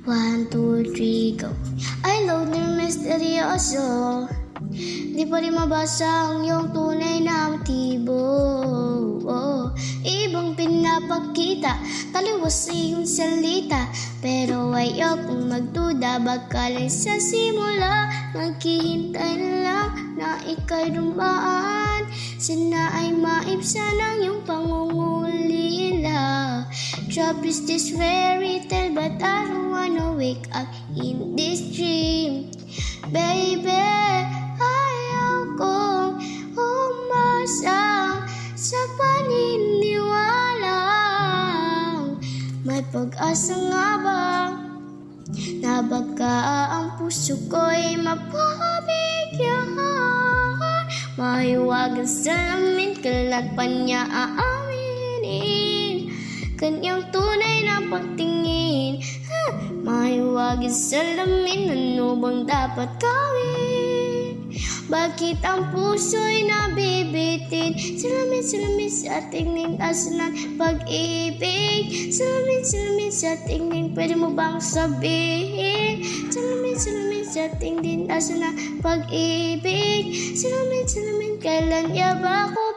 1, 2, 3, go. I love na misteryoso. Di pa rin mabasa ang iyong tunay na motibo. Ibang pinapakita, taliwas sa iyong salita. Pero ayokong magduda, baka lang sa simula. Naghihintay lang na ika'y dumaan. Sana ay maibsan ang iyong pangungulila. Job is this fairy tale, but I don't wanna wake up in this dream. Baby, ayaw kong umasa sa paniniwala. May pag-asa nga ba na baka ang puso ko'y mapabigyan? Mahiwagang salamin, kailan pa niya aaminin kanyang tunay na pagtingin? Mahiwagang salamin, ano bang dapat gawin? Bakit ang puso'y nabibitin? Salamin, salamin sa tingin, asan ang pag-ibig? Salamin, salamin sa tingin, pwede mo bang sabihin? Salamin, salamin sa tingin, asan ang pag-ibig? Salamin, salamin, kailan niya ba ako